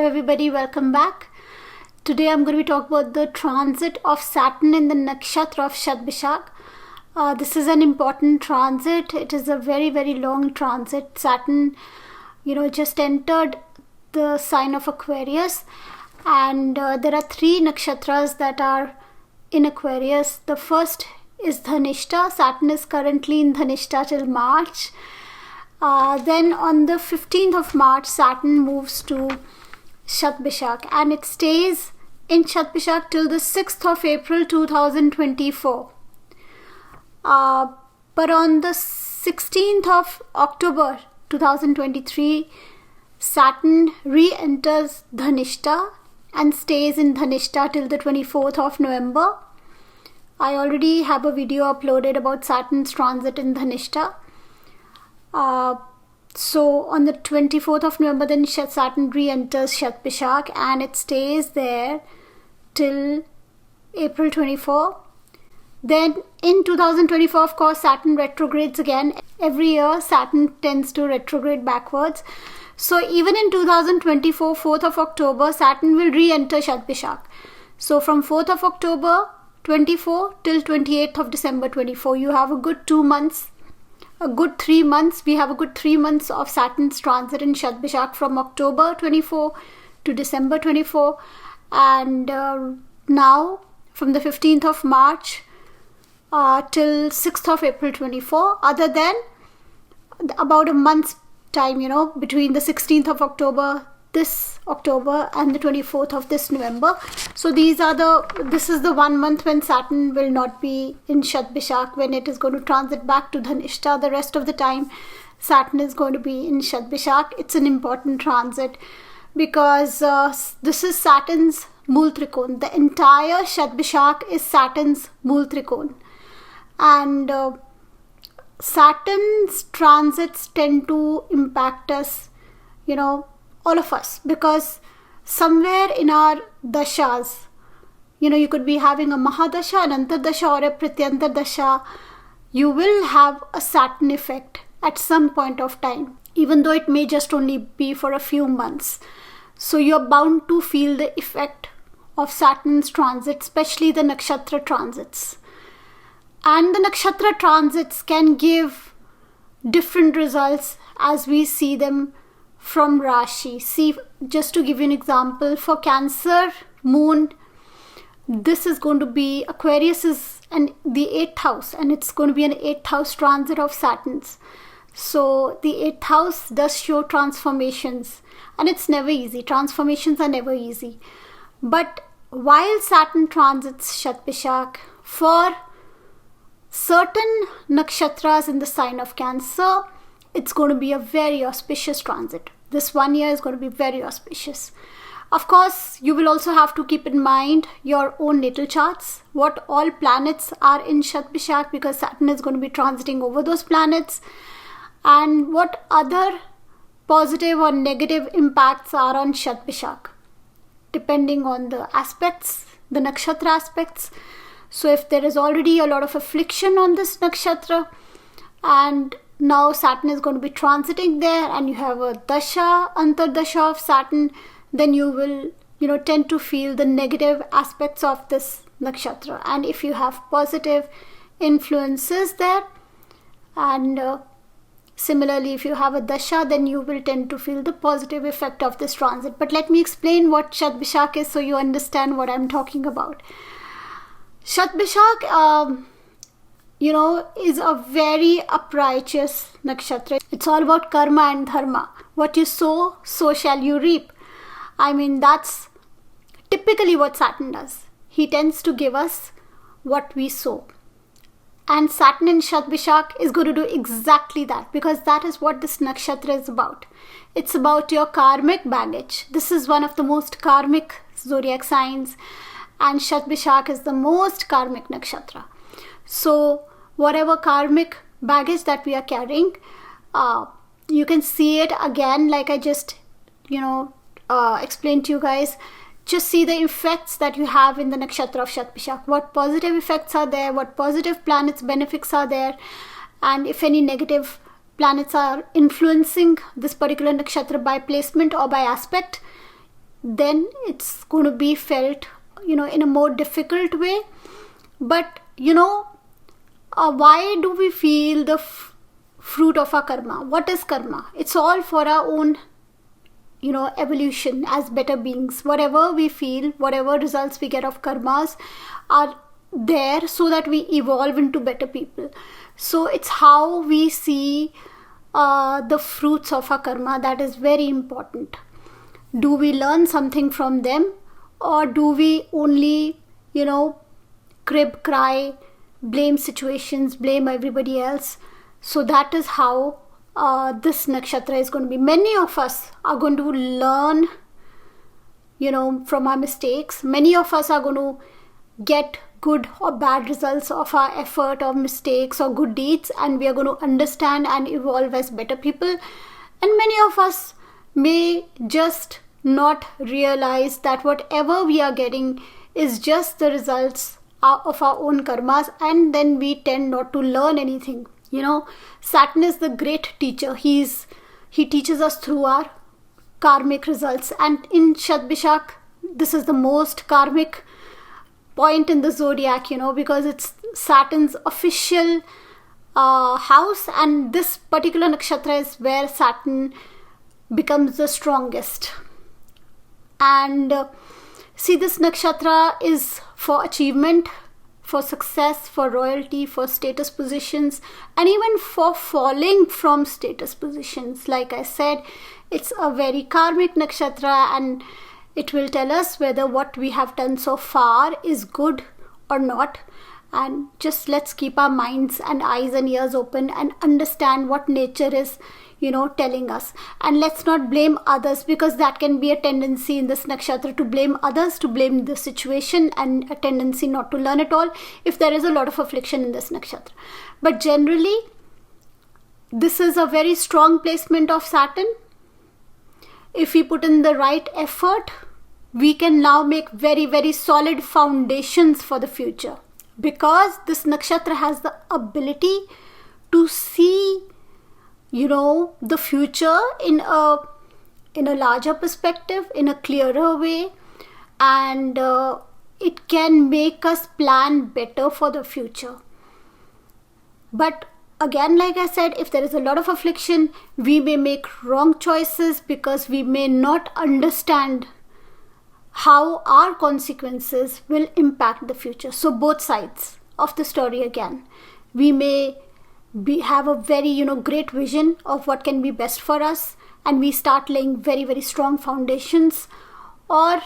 everybody, welcome back. Today I'm going to be talking about the transit of Saturn in the nakshatra of Shatabisha. This is an important transit. It is a very long transit. Saturn, just entered the sign of Aquarius, and there are three nakshatras that are in Aquarius. The first is Dhanishta. Saturn is currently in Dhanishta till March. Then on the 15th of March, Saturn moves to Shatabisha, and it stays in Shatabisha till the 6th of April 2024. But on the 16th of October 2023, Saturn re-enters Dhanishta and stays in Dhanishta till the 24th of November. I already have a video uploaded about Saturn's transit in Dhanishta. So on the 24th of November, then Saturn re-enters Shatabisha and it stays there till April 24. Then in 2024, of course, Saturn retrogrades again. Every year, Saturn tends to retrograde backwards. So even in 2024, 4th of October, Saturn will re-enter Shatabisha. So from 4th of October 24 till 28th of December 24, you have a good 2 months. A good 3 months. We have a good 3 months of Saturn's transit in Shatabisha from October 24 to December 24, and now from the 15th of March till 6th of April 24, other than about a month's time, between the 16th of October, this October, and the 24th of this November. So this is the 1 month when Saturn will not be in Shatabisha, when it is going to transit back to Dhanishta. The rest of the time, Saturn is going to be in Shatabisha. It's an important transit because this is Saturn's Mool Trikon. The entire Shatabisha is Saturn's Mool Trikon. And Saturn's transits tend to impact us, all of us, because somewhere in our dashas, you could be having a Mahadasha, an Antardasha, or a Prityantar Dasha. You will have a Saturn effect at some point of time, even though it may just only be for a few months. So you're bound to feel the effect of Saturn's transit, especially the nakshatra transits. And the nakshatra transits can give different results as we see them from Rashi. See, just to give you an example, for Cancer moon, this is going to be, Aquarius is the 8th house, and it's going to be an 8th house transit of Saturn's. So the 8th house does show transformations, and it's never easy. Transformations are never easy. But while Saturn transits Shatabisha, for certain nakshatras in the sign of Cancer, it's going to be a very auspicious transit. This 1 year is going to be very auspicious. Of course, you will also have to keep in mind your own natal charts, what all planets are in Shatabisha, because Saturn is going to be transiting over those planets, and what other positive or negative impacts are on Shatabisha, depending on the aspects, the nakshatra aspects. So if there is already a lot of affliction on this nakshatra, and now Saturn is going to be transiting there, and you have a dasha, antardasha of Saturn, then you will, tend to feel the negative aspects of this nakshatra. And if you have positive influences there, and similarly, if you have a dasha, then you will tend to feel the positive effect of this transit. But let me explain what Shatabisha is so you understand what I'm talking about. Shatabisha, is a very uprighteous nakshatra. It's all about karma and dharma. What you sow, so shall you reap. I mean, that's typically what Saturn does. He tends to give us what we sow. And Saturn in Shatabisha is going to do exactly that, because that is what this nakshatra is about. It's about your karmic baggage. This is one of the most karmic zodiac signs, and Shatabisha is the most karmic nakshatra. So whatever karmic baggage that we are carrying, you can see it again, like I just, explained to you guys. Just see the effects that you have in the nakshatra of Shatabisha. What positive effects are there, what positive planets' benefics are there, and if any negative planets are influencing this particular nakshatra by placement or by aspect, then it's going to be felt, in a more difficult way. But, why do we feel the fruit of our karma? What is karma? It's all for our own, evolution as better beings. Whatever we feel, whatever results we get of karmas are there so that we evolve into better people. So it's how we see the fruits of our karma that is very important. Do we learn something from them, or do we only, crib, cry, blame situations, blame everybody else? So that is how this nakshatra is going to be. Many of us are going to learn, from our mistakes. Many of us are going to get good or bad results of our effort or mistakes or good deeds, and we are going to understand and evolve as better people. And many of us may just not realize that whatever we are getting is just the results of our own karmas, and then we tend not to learn anything. Saturn is the great teacher. He teaches us through our karmic results, and in Shatabisha, this is the most karmic point in the zodiac, because it's Saturn's official house, and this particular nakshatra is where Saturn becomes the strongest. And see, this nakshatra is for achievement, for success, for royalty, for status positions, and even for falling from status positions. Like I said, it's a very karmic nakshatra, and it will tell us whether what we have done so far is good or not. And just let's keep our minds and eyes and ears open and understand what nature is, telling us. And let's not blame others, because that can be a tendency in this nakshatra, to blame others, to blame the situation, and a tendency not to learn at all if there is a lot of affliction in this nakshatra. But generally, this is a very strong placement of Saturn. If we put in the right effort, we can now make very, very solid foundations for the future, because this nakshatra has the ability to see, the future in a larger perspective, in a clearer way, and it can make us plan better for the future. But again, like I said, if there is a lot of affliction, we may make wrong choices because we may not understand how our consequences will impact the future. So both sides of the story again. We may have a very, great vision of what can be best for us, and we start laying very, very strong foundations, or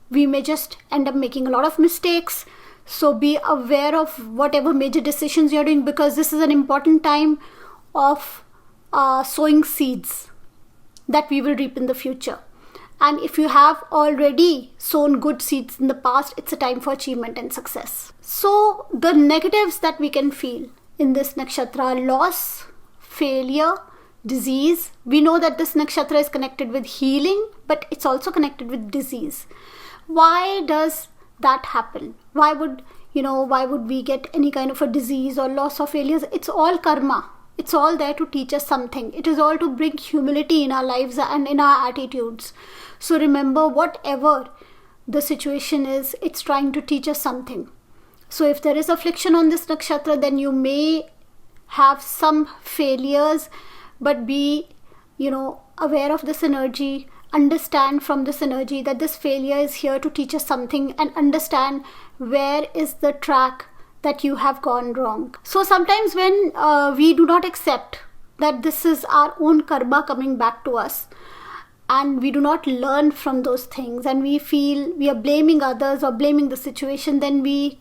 we may just end up making a lot of mistakes. So be aware of whatever major decisions you're doing, because this is an important time of sowing seeds that we will reap in the future. And if you have already sown good seeds in the past, it's a time for achievement and success. So the negatives that we can feel in this nakshatra: loss, failure, disease. We know that this nakshatra is connected with healing, but it's also connected with disease. Why does that happen? Why would we get any kind of a disease or loss or failures? It's all karma. It's all there to teach us something. It is all to bring humility in our lives and in our attitudes. So remember, whatever the situation is, it's trying to teach us something. So if there is affliction on this nakshatra, then you may have some failures, but be, aware of this energy. Understand from this energy that this failure is here to teach us something, and understand where is the track that you have gone wrong. So sometimes when we do not accept that this is our own karma coming back to us, and we do not learn from those things, and we feel we are blaming others or blaming the situation, then we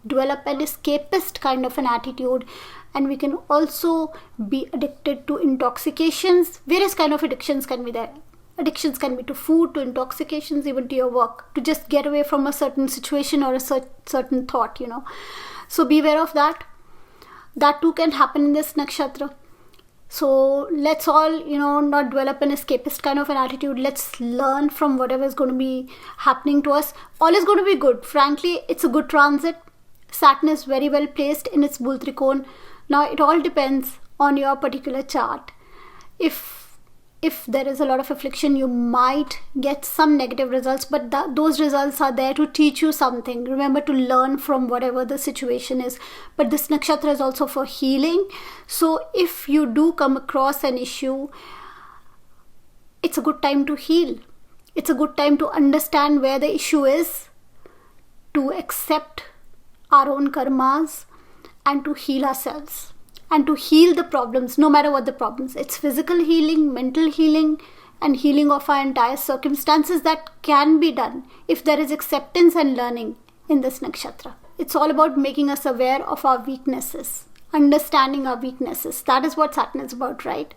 develop an escapist kind of an attitude, and we can also be addicted to intoxications. Various kind of addictions can be there. Addictions can be to food, to intoxications, even to your work, to just get away from a certain situation or a certain thought, So beware of that. That too can happen in this nakshatra. So let's all, not develop an escapist kind of an attitude. Let's learn from whatever is going to be happening to us. All is going to be good. Frankly, it's a good transit. Saturn is very well placed in its bull trikona. Now, it all depends on your particular chart. If if there is a lot of affliction, you might get some negative results, but those results are there to teach you something. Remember to learn from whatever the situation is. But this nakshatra is also for healing. So if you do come across an issue, it's a good time to heal. It's a good time to understand where the issue is, to accept our own karmas, and to heal ourselves. And to heal the problems, no matter what the problems. It's physical healing, mental healing, and healing of our entire circumstances that can be done if there is acceptance and learning in this nakshatra. It's all about making us aware of our weaknesses, understanding our weaknesses. That is what Saturn is about, right?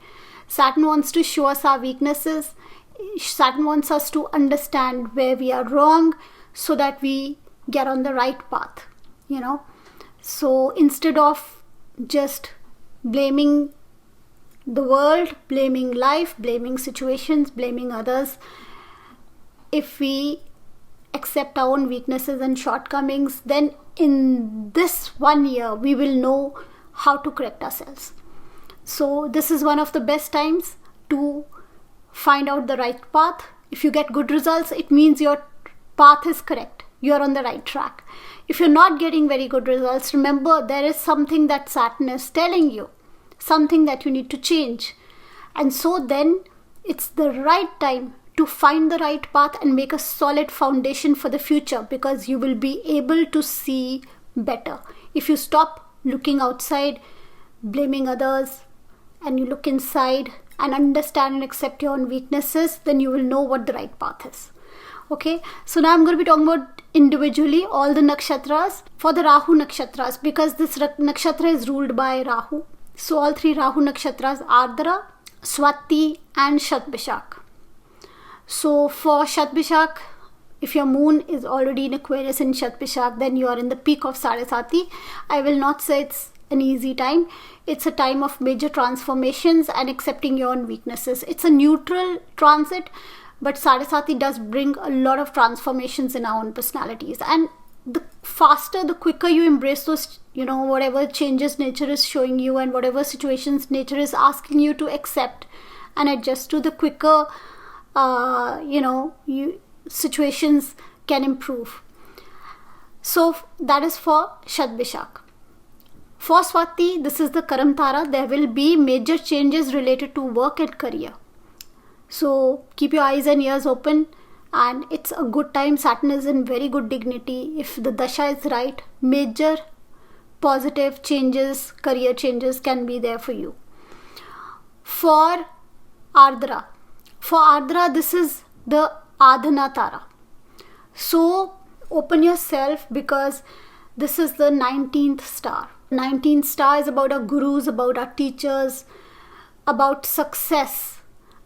Saturn wants to show us our weaknesses. Saturn wants us to understand where we are wrong so that we get on the right path, So instead of just blaming the world, blaming life, blaming situations, blaming others, if we accept our own weaknesses and shortcomings, then in this 1 year we will know how to correct ourselves. So this is one of the best times to find out the right path. If you get good results, it means your path is correct. You are on the right track. If you're not getting very good results, remember there is something that Saturn is telling you, something that you need to change. And so then it's the right time to find the right path and make a solid foundation for the future, because you will be able to see better. If you stop looking outside, blaming others, and you look inside and understand and accept your own weaknesses, then you will know what the right path is. Okay, so now I'm going to be talking about individually all the nakshatras for the Rahu nakshatras, because this nakshatra is ruled by Rahu. So all 3 Rahu nakshatras, Ardra, Swati and Shatabisha. So for Shatabisha, if your moon is already in Aquarius in Shatabisha, then you are in the peak of Sadesati. I will not say it's an easy time. It's a time of major transformations and accepting your own weaknesses. It's a neutral transit, but Sadesati does bring a lot of transformations in our own personalities. And the faster, the quicker you embrace those, whatever changes nature is showing you and whatever situations nature is asking you to accept and adjust to, the quicker, situations can improve. So that is for Shatabisha. For Swati, this is the Karam Tara. There will be major changes related to work and career. So keep your eyes and ears open, and it's a good time. Saturn is in very good dignity. If the dasha is right, major positive changes, career changes can be there for you. For Ardra, this is the Adhana Tara. So open yourself, because this is the 19th star. 19th star is about our gurus, about our teachers, about success,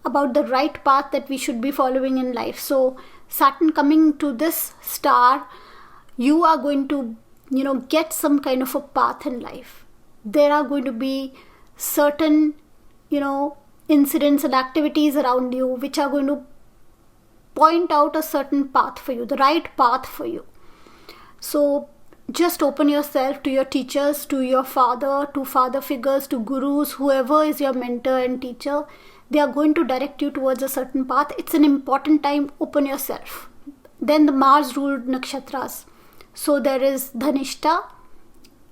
about the right path that we should be following in life. So Saturn coming to this star, you are going to, get some kind of a path in life. There are going to be certain, incidents and activities around you which are going to point out a certain path for you, the right path for you. So just open yourself to your teachers, to your father, to father figures, to gurus, whoever is your mentor and teacher. They are going to direct you towards a certain path. It's an important time. Open yourself. Then the Mars ruled nakshatras. So there is Dhanishta,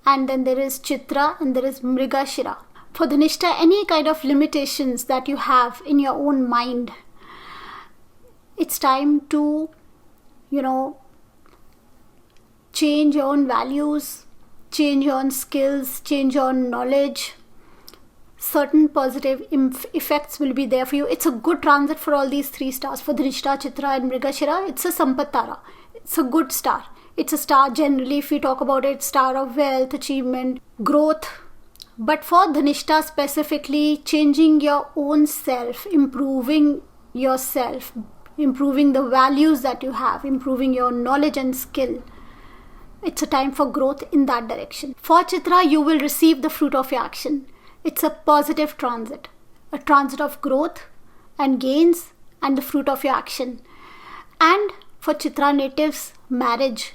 and then there is Chitra, and there is Mrigashira. For Dhanishta, any kind of limitations that you have in your own mind, it's time to, change your own values, change your own skills, change your own knowledge. Certain positive effects will be there for you. It's a good transit for all these 3 stars. For Dhanishta, Chitra and Mrigashira, it's a Sampat Tara. It's a good star. It's a star generally, if we talk about it, star of wealth, achievement, growth. But for Dhanishta specifically, changing your own self, improving yourself, improving the values that you have, improving your knowledge and skill. It's a time for growth in that direction. For Chitra, you will receive the fruit of your action. It's a positive transit, a transit of growth and gains and the fruit of your action. And for Chitra natives, marriage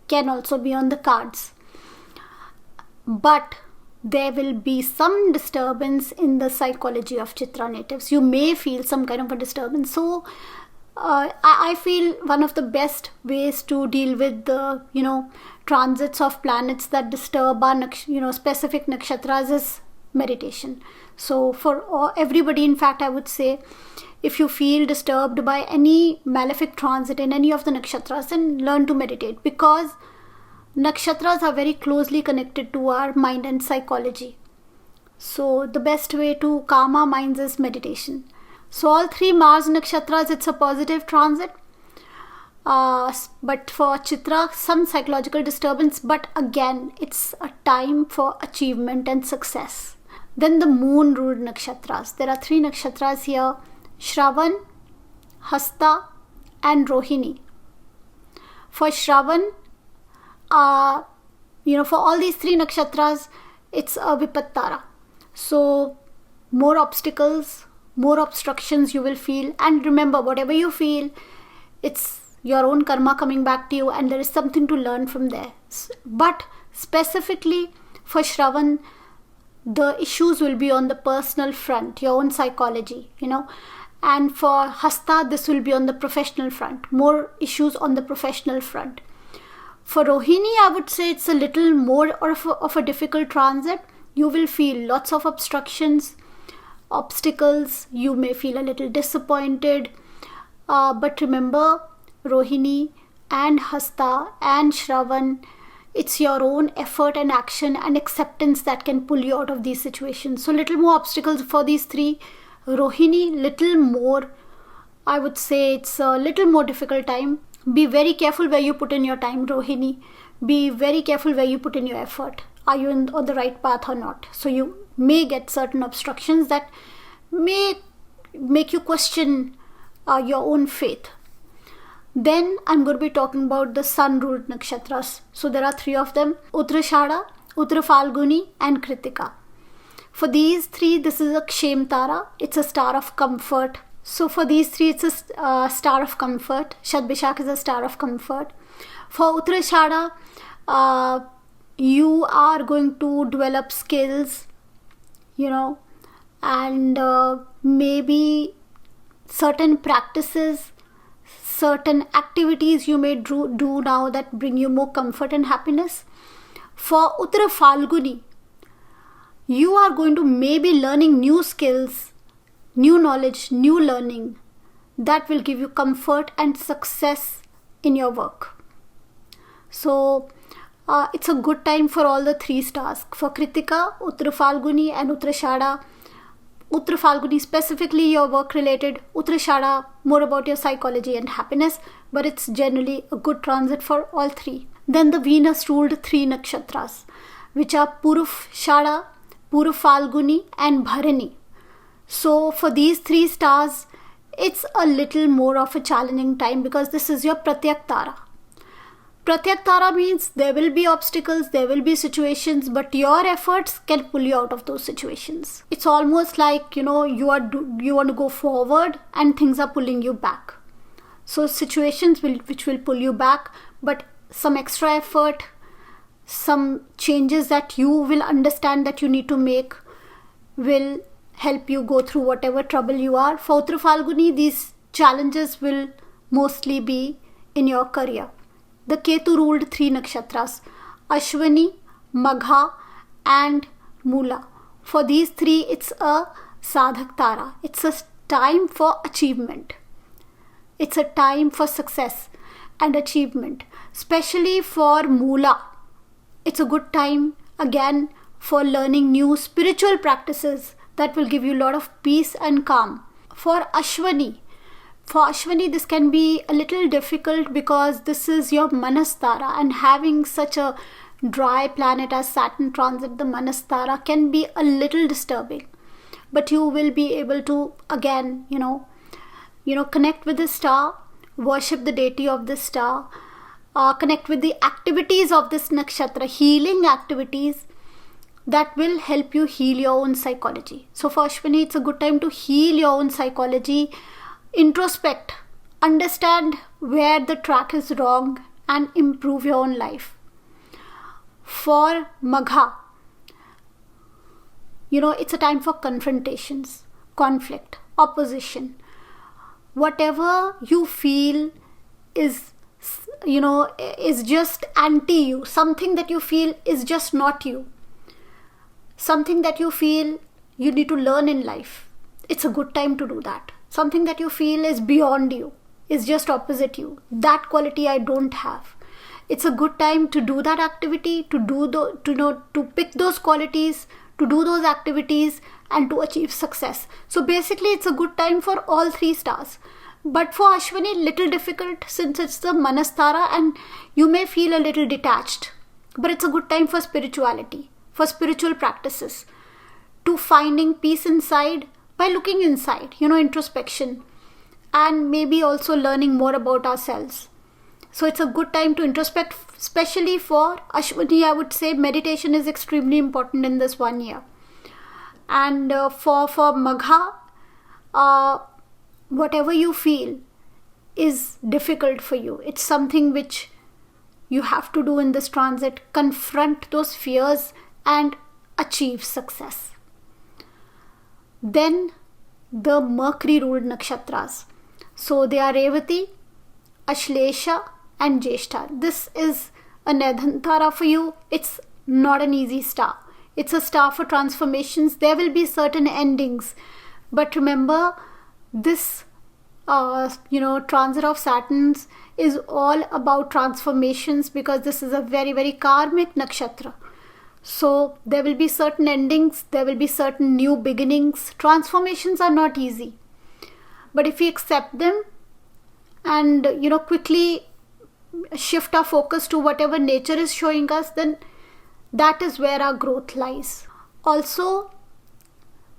can also be on the cards. But there will be some disturbance in the psychology of Chitra natives. You may feel some kind of a disturbance. So I feel one of the best ways to deal with the transits of planets that disturb our specific nakshatras is meditation. So for everybody, in fact, I would say, if you feel disturbed by any malefic transit in any of the nakshatras, then learn to meditate, because nakshatras are very closely connected to our mind and psychology. So the best way to calm our minds is meditation. So all 3 Mars nakshatras, it's a positive transit. But for Chitra, some psychological disturbance, but again, it's a time for achievement and success. Then the moon ruled nakshatras. There are 3 nakshatras here: Shravan, Hasta and Rohini. For Shravan, for all these 3 nakshatras, it's a Vipattara. So more obstacles, more obstructions you will feel. And remember, whatever you feel, it's your own karma coming back to you, and there is something to learn from there. But specifically for Shravan, the issues will be on the personal front, your own psychology, And for Hasta, this will be on the professional front, more issues on the professional front. For Rohini, I would say it's a little more of a difficult transit. You will feel lots of obstructions, obstacles. You may feel a little disappointed. But remember, Rohini and Hasta and Shravan, it's your own effort and action and acceptance that can pull you out of these situations. So little more obstacles for these 3. Rohini, little more, I would say it's a little more difficult time. Be very careful where you put in your time, Rohini. Be very careful where you put in your effort. Are you on the right path or not? So you may get certain obstructions that may make you question your own faith. Then I'm going to be talking about the sun ruled nakshatras. So there are 3 of them: Uttarashada, Uttarafalguni and Kritika. For these 3, this is a Kshem Tara. It's a star of comfort. So for these 3, it's a star of comfort. Shatabisha is a star of comfort. For Uttarashada, you are going to develop skills, and maybe certain practices, certain activities you may do now that bring you more comfort and happiness. For Uttarafalguni, you are going to maybe learning new skills, new knowledge, new learning that will give you comfort and success in your work. So it's a good time for all the 3 stars. For Kritika, Uttarafalguni and Uttarashada. Uttarafalguni specifically your work related, Uttarashada more about your psychology and happiness, but it's generally a good transit for all 3. Then the Venus ruled 3 nakshatras, which are Purusharada, Purufalguni and Bharani. So for these 3 stars, it's a little more of a challenging time, because this is your Pratyak Tara. Pratyak Tara means there will be obstacles, there will be situations, but your efforts can pull you out of those situations. It's almost like, you want to go forward and things are pulling you back. So situations which will pull you back, but some extra effort, some changes that you will understand that you need to make will help you go through whatever trouble you are. For Uttarafalguni, these challenges will mostly be in your career. The Ketu ruled 3 nakshatras, Ashwini, Magha and Mula. For these 3, it's a Sadhak Tara. It's a time for achievement. It's a time for success and achievement. Especially for Mula, it's a good time again for learning new spiritual practices that will give you a lot of peace and calm. For Ashwini, this can be a little difficult, because this is your Manastara, and having such a dry planet as Saturn transit the Manastara can be a little disturbing. But you will be able to again, connect with the star, worship the deity of this star, connect with the activities of this nakshatra, healing activities that will help you heal your own psychology. So for Ashwini, it's a good time to heal your own psychology, introspect, understand where the track is wrong and improve your own life. For Magha, It's a time for confrontations, conflict, opposition. Whatever you feel is just anti you, something that you feel is just not you, something that you feel you need to learn in life, it's a good time to do that. Something that you feel is beyond you, is just opposite you, that quality I don't have, it's a good time to do that activity, to pick those qualities, to do those activities, and to achieve success. So basically it's a good time for all 3 stars. But for Ashwini, little difficult since it's the Manastara and you may feel a little detached. But it's a good time for spirituality, for spiritual practices, to finding peace inside by looking inside, introspection, and maybe also learning more about ourselves. So it's a good time to introspect, especially for Ashwini. I would say meditation is extremely important in this 1 year. And for Magha, whatever you feel is difficult for you, it's something which you have to do in this transit. Confront those fears and achieve success. Then the Mercury ruled nakshatras. So they are Revati, Ashlesha and Jeshta. This is a Nedhantara for you. It's not an easy star. It's a star for transformations. There will be certain endings. But remember, this transit of Saturns is all about transformations, because this is a very, very karmic nakshatra. So there will be certain endings, there will be certain new beginnings. Transformations are not easy. But if we accept them and quickly shift our focus to whatever nature is showing us, then that is where our growth lies. Also,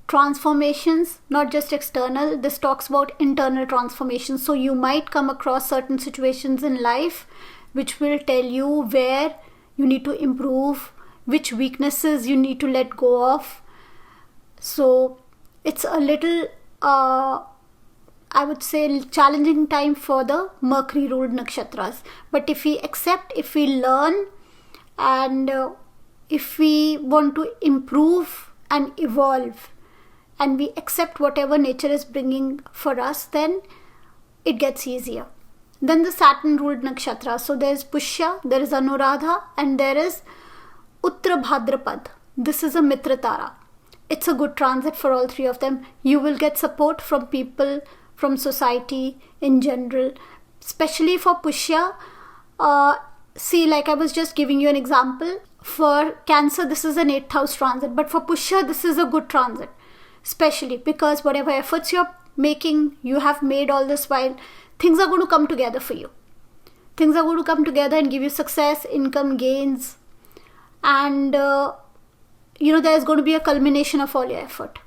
transformations, not just external, this talks about internal transformations. So you might come across certain situations in life which will tell you where you need to improve, which weaknesses you need to let go of. So it's a little, I would say, challenging time for the Mercury ruled nakshatras. But if we accept, if we learn, and if we want to improve and evolve, and we accept whatever nature is bringing for us, then it gets easier. Then the Saturn ruled nakshatra. So there is Pushya, there is Anuradha, and there is Uttra Bhadrapad. This is a Mitra Tara. It's a good transit for all 3 of them. You will get support from people, from society in general. Especially for Pushya, see, like I was just giving you an example. For Cancer, this is an 8th house transit. But for Pushya, this is a good transit. Especially because whatever efforts you're making, you have made all this while, things are going to come together for you. Things are going to come together and give you success, income gains, and there's going to be a culmination of all your effort.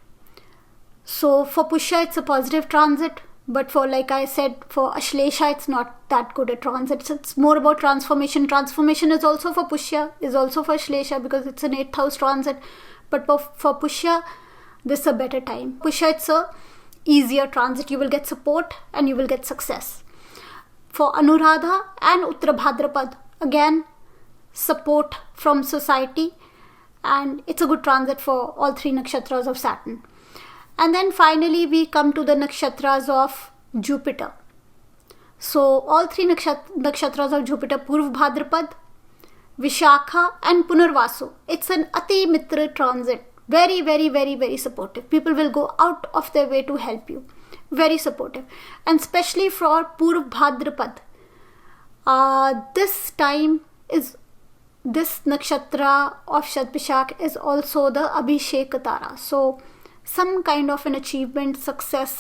So for Pushya, it's a positive transit, but for, like I said, for Ashlesha, it's not that good a transit. It's more about transformation. Transformation is also for Pushya, is also for Ashlesha, because it's an 8th house transit. But for Pushya, this is a better time. Pushya, it's a easier transit. You will get support and you will get success. For Anuradha and Uttra Bhadrapad, again, support from society, and it's a good transit for all 3 nakshatras of Saturn. And then finally we come to the nakshatras of Jupiter. So all 3 nakshatras of Jupiter, Purv Bhadrapad, Vishakha and Punarvasu. It's an Ati Mitra transit. Very, very, very, very supportive. People will go out of their way to help you. Very supportive. And especially for Purv Bhadrapad, this time is, this nakshatra of Shatabisha is also the Abhishek Tara. So some kind of an achievement, success,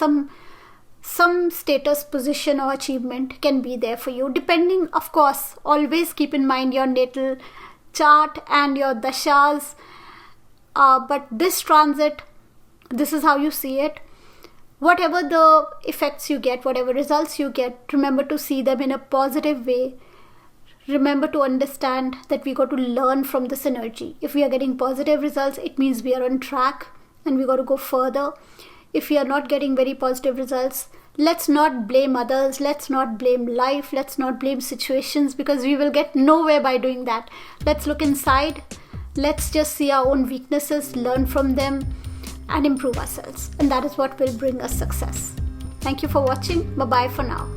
some status, position or achievement can be there for you. Depending, of course, always keep in mind your natal chart and your dashas. But this transit, this is how you see it. Whatever the effects you get, whatever results you get, remember to see them in a positive way. Remember to understand that we got to learn from this energy. If we are getting positive results, it means we are on track and we got to go further. If we are not getting very positive results, let's not blame others, let's not blame life, let's not blame situations, because we will get nowhere by doing that. Let's look inside. Let's just see our own weaknesses, learn from them, and improve ourselves. And that is what will bring us success. Thank you for watching. Bye-bye for now.